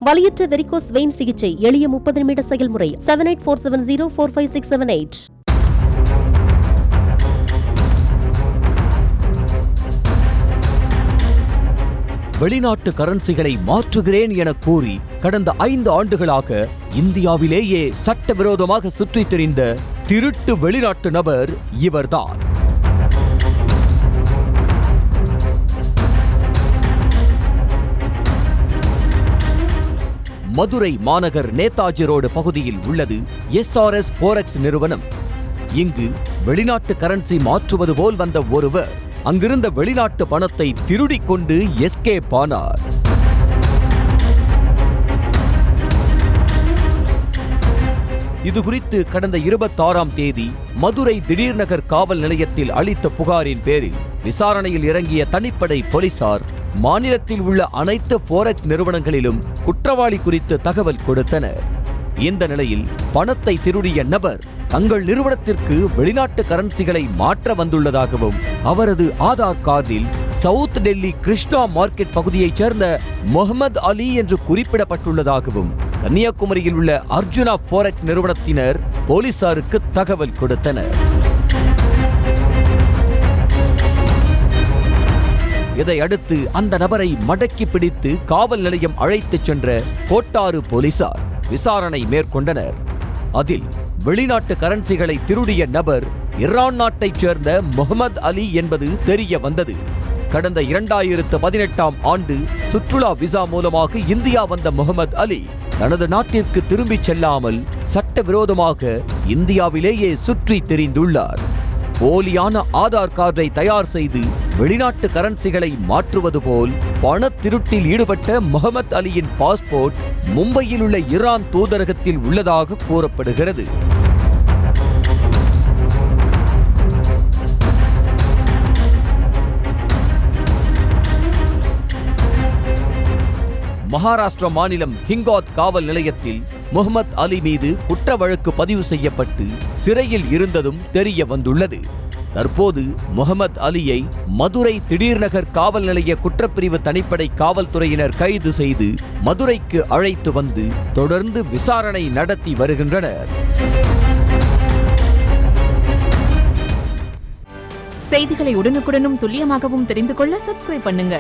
வலியற்ற varicose vein சிகிச்சை எளிய 30 நிமிட செயல்முறை. 7847045678. வெளிநாட்டு கரன்சிகளை மாற்றுகிறேன் என கூறி கடந்த 5 ஆண்டுகளாக இந்தியாவிலேயே சட்டவிரோதமாக சுற்றித் திரிந்த திருட்டு வெளிநாட்டு நபர் இவர்தான். மதுரை மாநகர் நேதாஜி ரோடு பகுதியில் உள்ளது SRS Forex நிறுவனம். இங்கு வெளிநாட்டு கரன்சி மாற்றுவது போல் வந்த ஒருவர் அங்கிருந்த வெளிநாட்டு பணத்தை திருடிக் கொண்டு எஸ்கேப் ஆனார். இதுகுறித்து கடந்த 26ஆம் தேதி மதுரை திடீர்நகர் காவல் நிலையத்தில் அளித்த புகாரின் பேரில் விசாரணையில் இறங்கிய தனிப்படை போலீசார் மாநிலத்தில் உள்ள அனைத்து போரெக்ஸ் நிறுவனங்களிலும் குற்றவாளி குறித்து தகவல் கொடுத்தனர். இந்த நிலையில் பணத்தை திருடிய நபர் தங்கள் நிறுவனத்திற்கு வெளிநாட்டு கரன்சிகளை மாற்ற வந்துள்ளதாகவும் அவரது ஆதார் கார்டில் சவுத் டெல்லி கிருஷ்ணா மார்க்கெட் பகுதியைச் சேர்ந்த முகமது அலி என்று குறிப்பிடப்பட்டுள்ளதாகவும் கன்னியாகுமரியில் உள்ள அர்ஜுனா போரெக்ஸ் நிறுவனத்தினர் போலீசாருக்கு தகவல் கொடுத்தனர். இதையடுத்து அந்த நபரை மடக்கி பிடித்து காவல் நிலையம் அழைத்துச் சென்ற கோட்டாறு போலீசார் விசாரணை மேற்கொண்டனர். அதில் வெளிநாட்டு கரன்சிகளை திருடிய நபர் ஈரான் நாட்டைச் சேர்ந்த முகமது அலி என்பது தெரிய வந்தது. கடந்த 2018ஆம் ஆண்டு சுற்றுலா விசா மூலமாக இந்தியா வந்த முகமது அலி தனது நாட்டிற்கு திரும்பிச் செல்லாமல் சட்டவிரோதமாக இந்தியாவிலேயே சுற்றி திரிந்துள்ளார். போலியான ஆதார் கார்டை தயார் செய்து வெளிநாட்டு கரன்சிகளை மாற்றுவது போல் பண திருட்டில் ஈடுபட்ட முகமது அலியின் பாஸ்போர்ட் மும்பையில் உள்ள ஈரான் தூதரகத்தில் உள்ளதாக கூறப்படுகிறது. மகாராஷ்டிரா மாநிலம் ஹிங்காத் காவல் நிலையத்தில் முகமது அலி மீது குற்ற வழக்கு பதிவு செய்யப்பட்டு சிறையில் இருந்ததும் தெரிய வந்துள்ளது. தற்போது முகமது அலியை மதுரை திடீர்நகர் காவல் நிலைய குற்றப்பிரிவு தனிப்படை காவல்துறையினர் கைது செய்து மதுரைக்கு அழைத்து வந்து தொடர்ந்து விசாரணை நடத்தி வருகின்றனர். செய்திகளை உடனுக்குடனும் துல்லியமாகவும் தெரிந்து கொள்ள சப்ஸ்கிரைப் பண்ணுங்க.